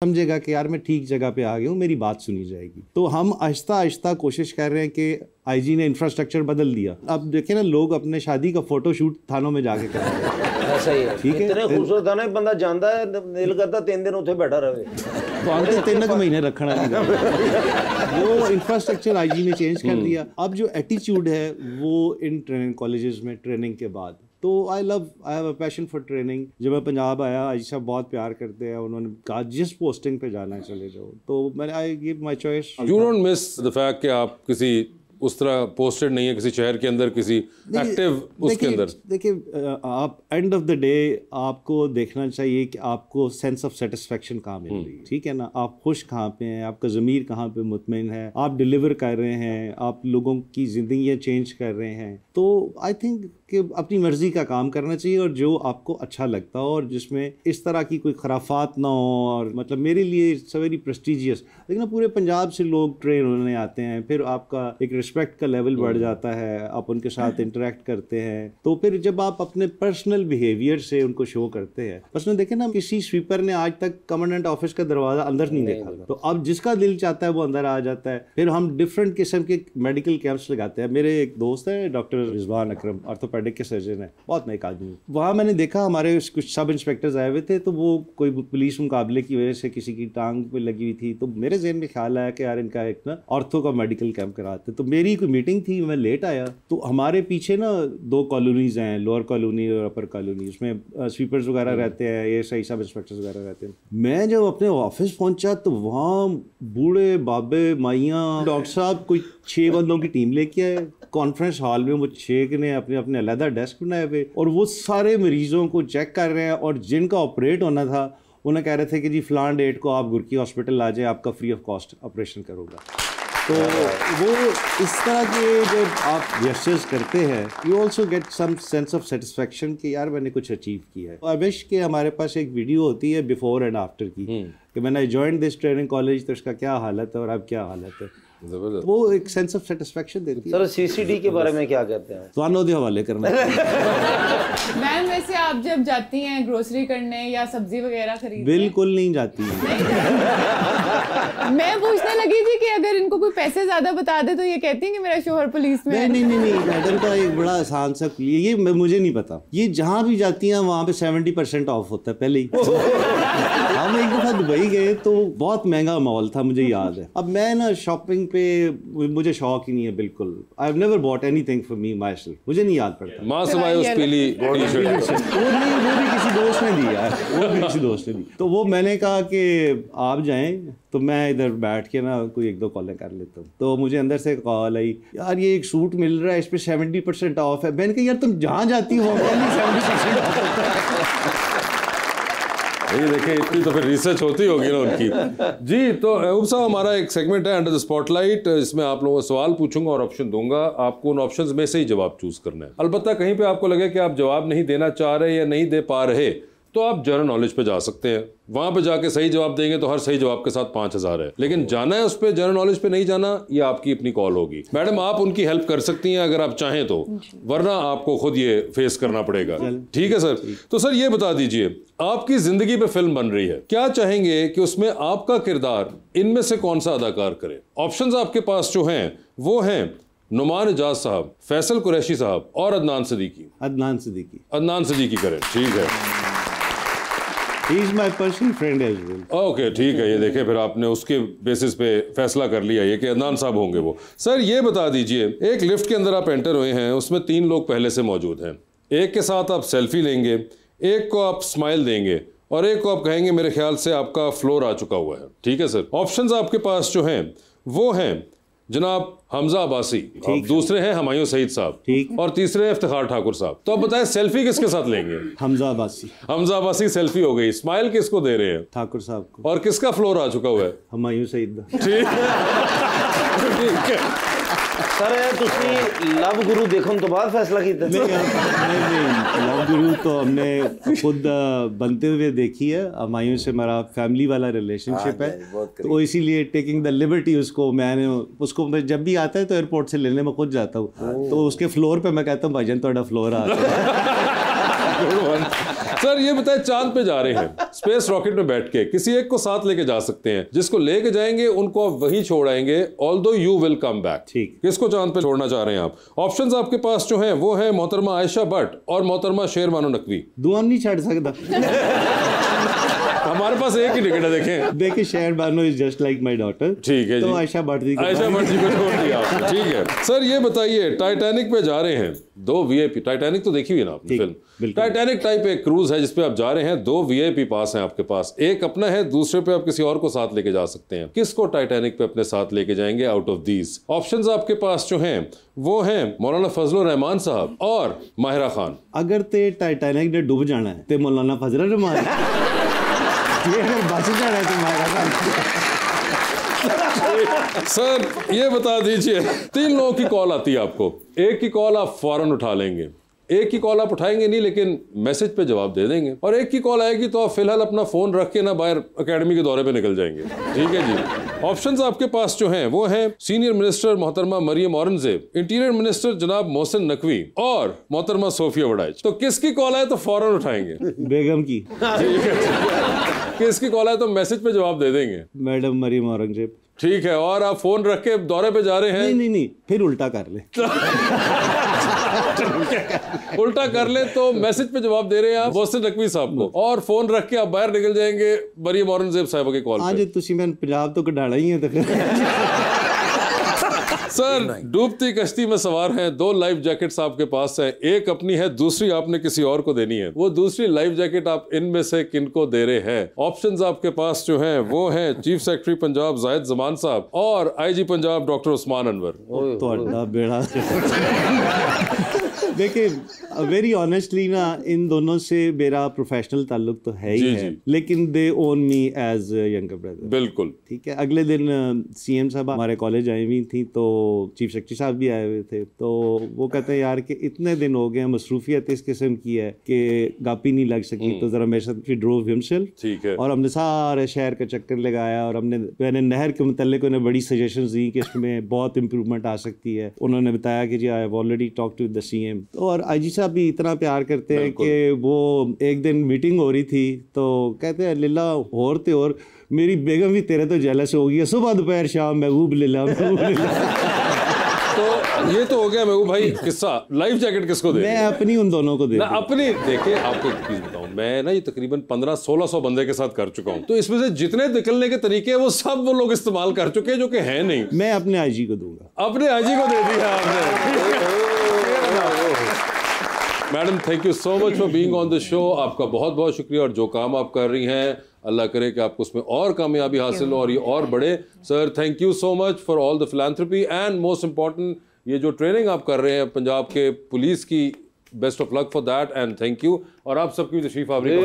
समझेगा कि यार मैं ठीक जगह पे आ गया हूँ, मेरी बात सुनी जाएगी। तो हम आहिस्ता आहिस्ता कोशिश कर रहे हैं कि आईजी ने इंफ्रास्ट्रक्चर बदल दिया। अब देखें ना, लोग अपने शादी का फोटोशूट थानों में जाके कर रहे हैं। सही है, ठीक है, इतने खूबसूरत थाने बंदा जानता है, दिल करता 3 दिन उत्थे बैठा रहे। तो हम तो 3 महीने रखना नहीं। वो इंफ्रास्ट्रक्चर आईजी ने चेंज कर दिया। अब जो एटीट्यूड है वो इन ट्रेनिंग कॉलेजेस में ट्रेनिंग के बाद, तो I have a passion for training. जब मैं पंजाब आया, आईजी साहब बहुत प्यार करते हैं, उन्होंने कहा जिस पोस्टिंग पे जाना है चले जाओ, तो मैंने I give my choice. You don't miss the fact कि आप किसी उस तरह पोस्टेड नहीं है किसी शहर के अंदर, किसी एक्टिव उसके अंदर? देखिए, आप एंड ऑफ द डे आपको देखना चाहिए कि आपको सेंस ऑफ सेटिस्फेक्शन कहाँ मिल रही है। ठीक है ना, आप खुश कहाँ पे हैं, आपका ज़मीर कहाँ पे मुतमईन है, आप डिलीवर कर रहे हैं, आप लोगों की ज़िंदगियाँ चेंज कर रहे हैं। तो आई थिंक कि अपनी मर्जी का काम करना चाहिए और जो आपको अच्छा लगता हो और जिसमें इस तरह की कोई खराफात ना हो। और मतलब मेरे लिए इट्स वेरी प्रेस्टिजियस। लेकिन पूरे पंजाब से लोग ट्रेन होने आते हैं, फिर आपका एक रिस्पेक्ट का लेवल बढ़ जाता है, आप उनके साथ इंटरेक्ट करते हैं। तो फिर जब आप अपने पर्सनल बिहेवियर से उनको शो करते हैं, बस देखें ना, किसी स्वीपर ने आज तक कमांडेंट ऑफिस का दरवाजा अंदर नहीं देखा था, तो अब जिसका दिल चाहता है वो अंदर आ जाता है। फिर हम डिफरेंट किस्म के मेडिकल कैंप्स लगाते हैं। मेरे एक दोस्त है डॉक्टर रिजवान अकरम, ऑर्थोपेडिक के सर्जन है, बहुत नेक आदमी। वहाँ मैंने देखा हमारे कुछ सब इंस्पेक्टर्स आए हुए थे, तो वो कोई पुलिस मुकाबले की वजह से किसी की टांग पे लगी हुई थी, तो मेरे जहन में ख्याल आया कि यार इनका एक ना ऑर्थो का मेडिकल कैंप कराते। तो मेरी कोई मीटिंग थी, मैं लेट आया, तो हमारे पीछे ना 2 कॉलोनीज हैं, लोअर कॉलोनी और अपर कॉलोनी, उसमें स्वीपर्स वगैरह रहते हैं, एएसआई सब इंस्पेक्टर्स वगैरह रहते हैं। मैं जब अपने ऑफिस पहुंचा तो वहाँ बूढ़े बाबे माइयाँ डॉक्टर साहब कोई 6 बंदों की टीम लेके आए। कॉन्फ्रेंस हॉल में वो 6 ने अपने अपने अलग डेस्क बनाए हुए और वो सारे मरीजों को चेक कर रहे हैं, और जिनका ऑपरेट होना था उन्हें कह रहे थे कि जी फलान डेट को आप गुरकी हॉस्पिटल आ जाए, आपका फ्री ऑफ कॉस्ट ऑपरेशन करूँगा। तो वो इस तरह के जब आप जेस्चर्स करते हैं, you also get some sense of satisfaction कि यार मैंने कुछ अचीव किया है। आई विश कि हमारे पास एक वीडियो होती है बिफोर एंड आफ्टर की, कि मैंने जॉइंड दिस ट्रेनिंग कॉलेज, तो इसका क्या हालत है और अब क्या हालत है। वो एक सेंस ऑफ सेटिस्फेक्शन देती है। सर सीसीडी के बारे में क्या कहते हैं? तो आनो दे हवाले करना। मैम वैसे आप जब जाती हैं ग्रोसरी करने या सब्जी वगैरह खरीदने? बिल्कुल नहीं जाती है। मैं पूछने लगी थी कि अगर इनको कोई पैसे ज्यादा बता दे तो ये कहती हैं कि मेरा शोहर पुलिस में है। नहीं, मैडम का एक बड़ा आसान सा ये मुझे नहीं पता, ये जहाँ भी जाती हैं वहाँ पे 70% ऑफ होता है पहले ही। हम एक दफा दुबई गए तो बहुत महंगा मॉल था, मुझे याद है। अब मैं ना शॉपिंग पे मुझे शौक ही नहीं है बिल्कुल। I have never bought anything for me myself, मुझे नहीं याद पड़ता। मां सवाए उस पीली टी-शर्ट वो भी किसी दोस्त ने दी। तो वो मैंने कहा कि आप जाएं, तो मैं इधर बैठ के ना कोई 1-2 कॉलें कर लेता हूँ। तो मुझे अंदर से कॉल आई, यार ये एक सूट मिल रहा है, इस पे 70% ऑफ है। मैंने कहा यार तुम जहाँ जाती हो 70% ऑफ होता है। ये देखिए, इतनी तो फिर रिसर्च होती होगी ना उनकी। जी, तो अयूब साहब, हमारा एक सेगमेंट है अंडर द स्पॉटलाइट, इसमें आप लोगों को सवाल पूछूंगा और ऑप्शन दूंगा, आपको उन ऑप्शंस में से ही जवाब चूज करना है। अलबत्ता कहीं पे आपको लगे कि आप जवाब नहीं देना चाह रहे या नहीं दे पा रहे, तो आप जनरल नॉलेज पे जा सकते हैं। वहां पे जाके सही जवाब देंगे तो हर सही जवाब के साथ 5000 है, लेकिन जाना है उस पे, जनरल नॉलेज पे नहीं जाना, ये आपकी अपनी कॉल होगी। मैडम, आप उनकी हेल्प कर सकती हैं अगर आप चाहें तो, वरना आपको खुद ये फेस करना पड़ेगा। ठीक है सर? तो सर ये बता दीजिए, आपकी जिंदगी पे फिल्म बन रही है, क्या चाहेंगे कि उसमें आपका किरदार इनमें से कौन सा अदाकार करे? ऑप्शंस आपके पास जो हैं वो हैं नुमान इजाज साहब, फैसल कुरैशी साहब और अदनान सिद्दीकी। अदनान सिद्दीकी करें। ठीक है, He is my personal friend as well. Okay, ठीक है। ये देखें, फिर आपने उसके बेसिस पे फैसला कर लिया ये कि अदनान साहब होंगे वो। सर ये बता दीजिए, एक लिफ्ट के अंदर आप एंटर हुए हैं, उसमें 3 लोग पहले से मौजूद हैं। एक के साथ आप सेल्फी लेंगे, एक को आप स्माइल देंगे और एक को आप कहेंगे मेरे ख्याल से आपका फ्लोर आ चुका हुआ है। ठीक है सर? ऑप्शंस आपके पास जो हैं वो हैं जनाब हमजा अब्बासी, दूसरे हैं हुमायूं सईद साहब और तीसरे हैं इफ्तिखार ठाकुर साहब। तो अब बताएं सेल्फी किसके साथ लेंगे? हमजा अब्बासी सेल्फी हो गई। स्माइल किसको दे रहे हैं? ठाकुर साहब को। और किसका फ्लोर आ चुका हुआ है? हुमायूं सईद। ठीक है सर तुसी लव गुरु देखने तो बाद फैसला किया? नहीं, लव गुरु तो हमने खुद बनते हुए देखी है। हुमायूं से हमारा फैमिली वाला रिलेशनशिप है, तो इसीलिए टेकिंग द लिबर्टी उसको जब भी आता है तो एयरपोर्ट से लेने में खुद जाता हूँ। तो उसके फ्लोर पे मैं कहता हूँ भाईजान थोड़ा फ्लोर आ सर ये बताए, चांद पे जा रहे हैं, स्पेस रॉकेट में बैठ के किसी एक को साथ लेके जा सकते हैं, जिसको लेके जाएंगे उनको आप वहीं छोड़ आएंगे, although you will come back. ठीक। किसको चांद पे छोड़ना चाह रहे हैं आप? ऑप्शंस आपके पास जो हैं वो है मोहतरमा आयशा भट्ट और मोहतरमा शेर बानो नकवी। दुआ नहीं छड़ सकता। हमारे पास एक ही टिकट है, देखें। देखिए, शेर Bano is just like my daughter. ठीक है तो जी। आयशा भट्ट जी को छोड़ दिया आपने। ठीक है सर, ये बताइए, टाइटैनिक पे जा रहे हैं दो वीआईपी। टाइटैनिक तो देखी हुई ना आपने फिल्म? टाइटैनिक टाइप एक क्रूज है जिसपे आप जा रहे हैं, दो वीआईपी पास हैं आपके पास, एक अपना है, दूसरे पे आप किसी और को साथ लेके जा सकते हैं। किसको टाइटैनिक पे अपने साथ लेके जाएंगे आउट ऑफ दीज? ऑप्शंस आपके पास जो हैं वो हैं मौलाना फजलुर रहमान साहब और माहिरा खान। अगर ते टाइटैनिक ने डूब जाना है तो मौलाना फजलुर रहमान, ये अगर बच जाना है तो माहिरा खान। सर ये बता दीजिए, 3 लोगों की कॉल आती है आपको, एक की कॉल आप फौरन उठा लेंगे, एक की कॉल आप उठाएंगे नहीं लेकिन मैसेज पे जवाब दे देंगे, और एक की कॉल आएगी तो आप फिलहाल अपना फोन रख के ना बाहर एकेडमी के दौरे पे निकल जाएंगे। ठीक है जी। ऑप्शंस आपके पास जो हैं वो हैं सीनियर मिनिस्टर मोहतरमा मरियम औरंगजेब, इंटीरियर मिनिस्टर जनाब मोहसिन नकवी और मोहतरमा सोफिया वड़ाइच। तो किसकी कॉल आए तो फौरन उठाएंगे? बेगम की। किसकी कॉल आए तो मैसेज पे जवाब दे देंगे? मैडम मरियम औरंगजेब। ठीक है, और आप फोन रख के दौरे पे जा रहे हैं? नहीं, फिर उल्टा कर ले। उल्टा कर ले तो मैसेज पे जवाब दे रहे हैं आप मोहसिन नकवी साहब को, और फोन रख के आप बाहर निकल जाएंगे मरियम औरंगजेब साहब की कॉल पे। आज तुसी मैं पंजाब तो कढ़ाना ही है तो फिर। सर डूबती कश्ती में सवार हैं, 2 लाइफ जैकेट्स आपके पास हैं, एक अपनी है, दूसरी आपने किसी और को देनी है। वो दूसरी लाइफ जैकेट आप इनमें से किनको दे रहे हैं? ऑप्शंस आपके पास जो हैं वो हैं चीफ सेक्रेटरी पंजाब जाहिद जमान साहब और आईजी पंजाब डॉक्टर उस्मान अनवर। तो बेड़ा। देखिए, वेरी ऑनेस्टली ना, इन दोनों से मेरा प्रोफेशनल ताल्लुक तो है ही है, लेकिन they own me as younger brother. बिल्कुल। ठीक है। अगले दिन सीएम साहब हमारे कॉलेज आई हुई थी, तो चीफ सेक्रेटरी साहब भी आए हुए थे, तो वो कहते हैं यार कि इतने दिन हो गए, मसरूफियत इस किस्म की है कि गापी नहीं लग सकी, तो जरा मेरे साथ ड्रोव हिमसेल्फ। ठीक है। और हमने सारे शहर का चक्कर लगाया, और मैंने नहर के मुतल्लिक उन्हें बड़ी सजेशंस दी कि इसमें बहुत इंप्रूवमेंट आ सकती है। उन्होंने बताया कि जी I have already talk to the CM. और आईजी साहब भी इतना प्यार करते हैं कि वो एक दिन मीटिंग हो रही थी तो कहते हैं लीला और ते और मेरी बेगम भी तेरे तो जेलस हो गई है, सुबह दोपहर शाम महबूब लीला। तो ये तो हो गया महबूब भाई किस्सा। लाइफ जैकेट किसको दे? मैं अपनी उन दोनों को दे। अपनी देखिए, आपको एक चीज बताऊं, मैं ना ये तकरीबन 1500-1600 बंदे के साथ कर चुका हूं, तो इसमें से जितने निकलने के तरीके हैं वो सब वो लोग इस्तेमाल कर चुके हैं जो कि है नहीं। मैं अपने आईजी को दूंगा। अपने आईजी को दे दिया आपने। Madam thank you so much for being on the show. आपका बहुत बहुत शुक्रिया, और जो काम आप कर रही हैं अल्लाह करे कि आपको उसमें और कामयाबी हासिल हो और ये और बढ़े। Sir thank you so much for all the philanthropy and most important ये जो ट्रेनिंग आप कर रहे हैं पंजाब के पुलिस की, best of luck for that and thank you. और आप सबकी तशरीफ आवरी।